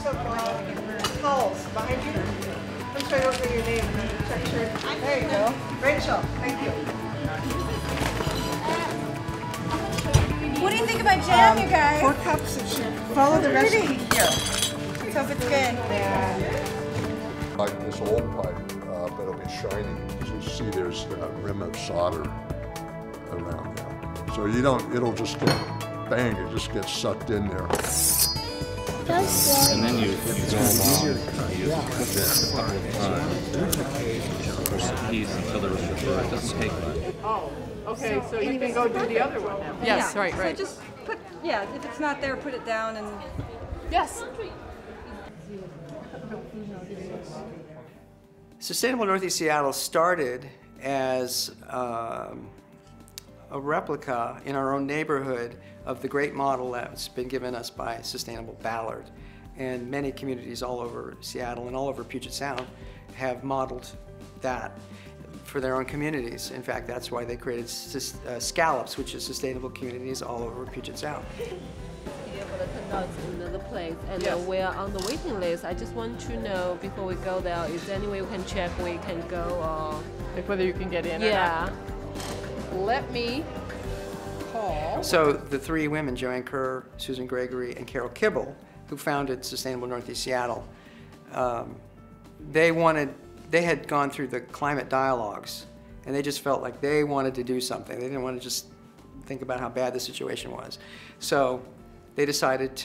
some calls behind you. I'm trying to look at your name and then check your. There you go. Rachel, thank you. What do you think about jam, you guys? 4 cups of sugar. Follow the recipe here. Let's hope it's good. Yeah. Like this old pipe, but it'll be shiny. As you see, there's a rim of solder around there. So you don't, it'll just get, bang, it just gets sucked in there. And then it's easier to cut. You cut this a couple of times. Push the piece until there was a burr. It doesn't take much. Oh, okay, so you can go do the other one now. Yes, Yeah. right. So just put, if it's not there, put it down and. Yes. Sustainable Northeast Seattle started as a replica in our own neighborhood of the great model that's been given us by Sustainable Ballard. And many communities all over Seattle and all over Puget Sound have modeled that for their own communities. In fact, that's why they created Scallops, which is Sustainable Communities all over Puget Sound. Be able to conduct another place, and Yes. we're on the waiting list. I just want to know before we go there, is there any way we can check where you can go or? Like whether you can get in or Yeah. not. Let me call. So the 3 women, Joanne Kerr, Susan Gregory, and Carol Kibble, who founded Sustainable Northeast Seattle, they had gone through the climate dialogues, and they just felt like they wanted to do something. They didn't want to just think about how bad the situation was. So they decided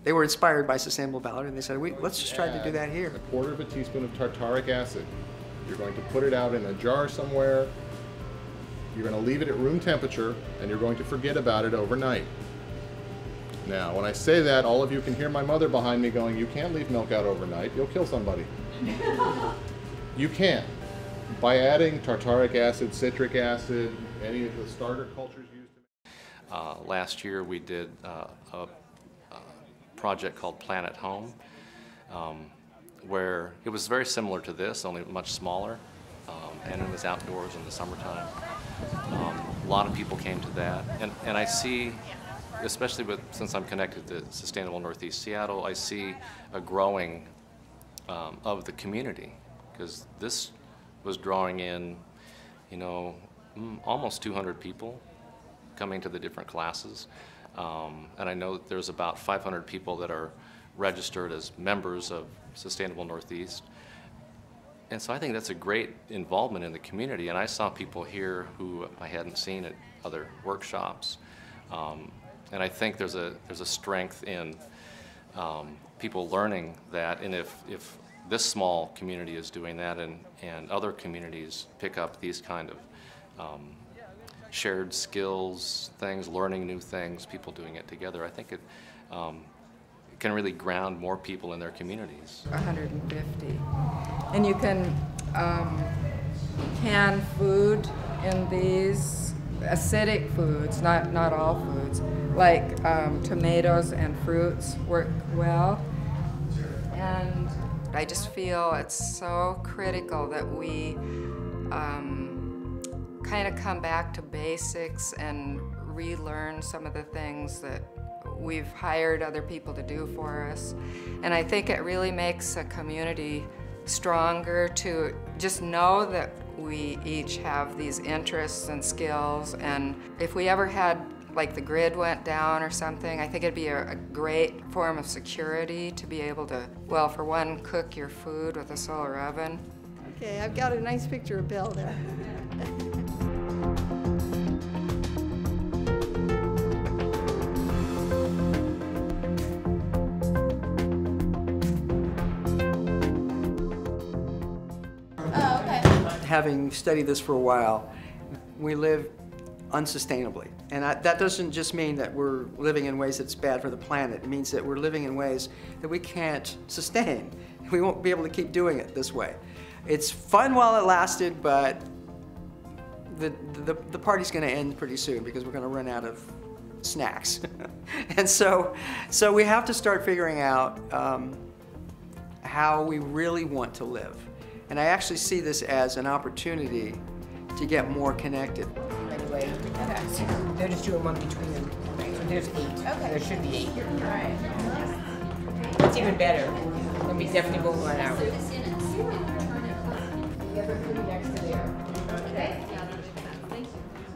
they were inspired by Sustainable Ballard, and they said, let's just try to do that here. 1/4 teaspoon of tartaric acid. You're going to put it out in a jar somewhere. You're going to leave it at room temperature, and you're going to forget about it overnight. Now, when I say that, all of you can hear my mother behind me going, you can't leave milk out overnight, you'll kill somebody. You can. By adding tartaric acid, citric acid, any of the starter cultures used. Last year we did a project called Planet Home, where it was very similar to this, only much smaller, and it was outdoors in the summertime. A lot of people came to that, and I see, especially since I'm connected to Sustainable Northeast Seattle, I see a growing of the community, because this was drawing in, almost 200 people coming to the different classes, and I know that there's about 500 people that are registered as members of Sustainable Northeast. And so I think that's a great involvement in the community, and I saw people here who I hadn't seen at other workshops. And I think there's a strength in people learning that, and if this small community is doing that, and other communities pick up these kind of shared skills, things, learning new things, people doing it together, I think it can really ground more people in their communities. 150. And you can can food in these acidic foods, not all foods, like tomatoes and fruits work well. And I just feel it's so critical that we kind of come back to basics and relearn some of the things that we've hired other people to do for us. And I think it really makes a community stronger to just know that we each have these interests and skills, and if we ever had, like, the grid went down or something, I think it'd be a great form of security to be able to, well, for one, cook your food with a solar oven. Okay, I've got a nice picture of Bill there. Having studied this for a while, we live unsustainably. And that doesn't just mean that we're living in ways that's bad for the planet. It means that we're living in ways that we can't sustain. We won't be able to keep doing it this way. It's fun while it lasted, but the party's going to end pretty soon because we're going to run out of snacks. And so we have to start figuring out how we really want to live. And I actually see this as an opportunity to get more connected. Anyway, so they're just doing one between them. So there's 8. Okay. There should be 8 here. All right. It's even better. And we definitely won't run out.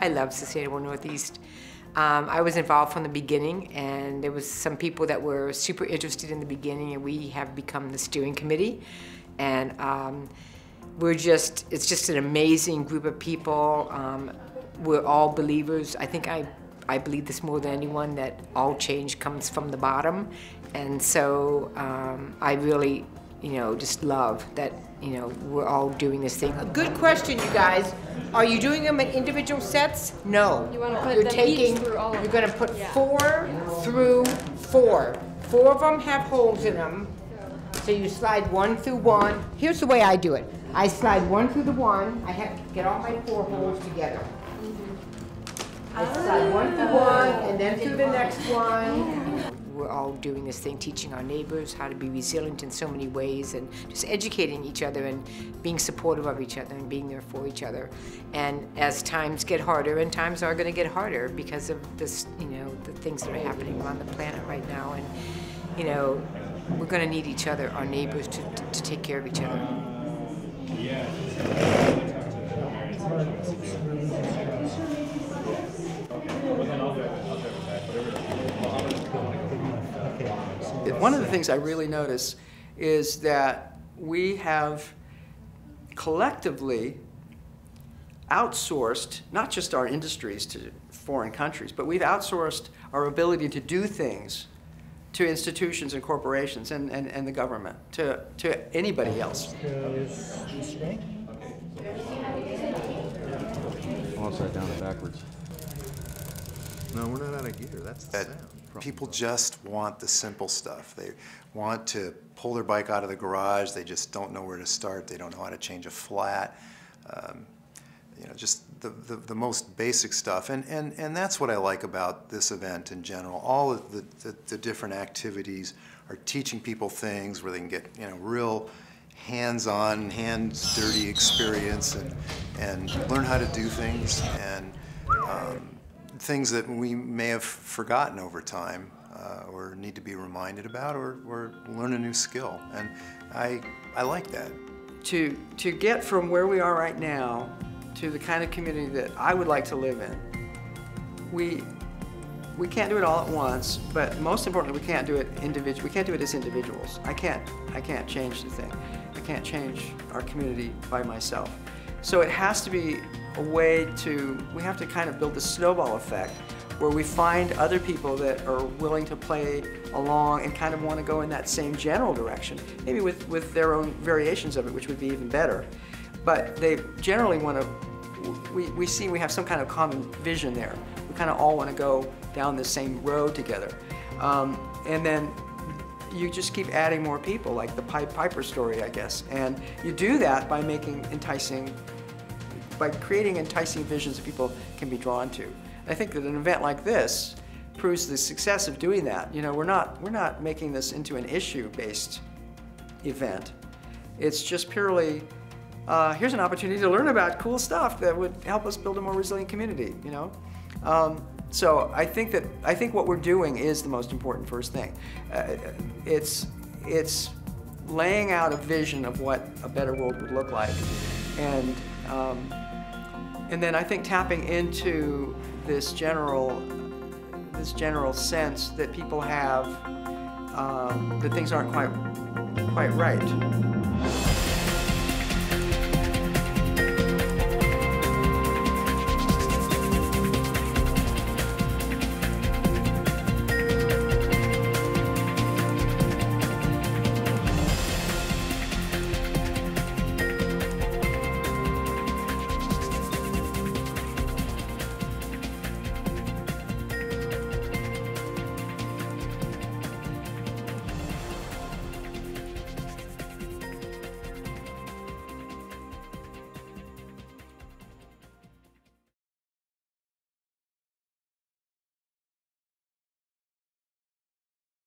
I love Sustainable Northeast. I was involved from the beginning, and there was some people that were super interested in the beginning, and we have become the steering committee. And it's just an amazing group of people. We're all believers. I think I believe this more than anyone, that all change comes from the bottom. And so I really, just love that, we're all doing this thing. A good question, you guys. Are you doing them in individual sets? No. You want to put them each through all of them. You're going to put 4 through 4. 4 of them have holes in them. So you slide 1 through 1. Here's the way I do it. I slide 1 through the 1. I have to get all my 4 holes together. I slide 1 through 1, and then through the next one. We're all doing this thing, teaching our neighbors how to be resilient in so many ways, and just educating each other and being supportive of each other and being there for each other. And as times get harder, and times are going to get harder because of this, the things that are happening on the planet right now, and we're going to need each other, our neighbors, to take care of each other. One of the things I really notice is that we have collectively outsourced not just our industries to foreign countries, but we've outsourced our ability to do things to institutions and corporations and the government, to anybody else. Upside down and backwards. No, we're not out of gear. That's the sound. People just want the simple stuff. They want to pull their bike out of the garage. They just don't know where to start. They don't know how to change a flat. Just the most basic stuff. And that's what I like about this event in general. All of the different activities are teaching people things where they can get real hands-on, hands-dirty experience and learn how to do things, and things that we may have forgotten over time or need to be reminded about, or learn a new skill. And I like that. To get from where we are right now to the kind of community that I would like to live in, we can't do it all at once, but most importantly, we can't do it individually. We can't do it as individuals. I can't change the thing. I can't change our community by myself. So it has to be a way we have to kind of build a snowball effect where we find other people that are willing to play along and kind of want to go in that same general direction, maybe with their own variations of it, which would be even better. But they generally want to, we see we have some kind of common vision there. We kind of all want to go down the same road together. And then you just keep adding more people, like the Pied Piper story, I guess. And you do that by creating enticing visions that people can be drawn to. And I think that an event like this proves the success of doing that. We're not making this into an issue-based event. It's just purely, here's an opportunity to learn about cool stuff that would help us build a more resilient community, So I think what we're doing is the most important first thing. It's laying out a vision of what a better world would look like, and then I think tapping into this general sense that people have that things aren't quite right.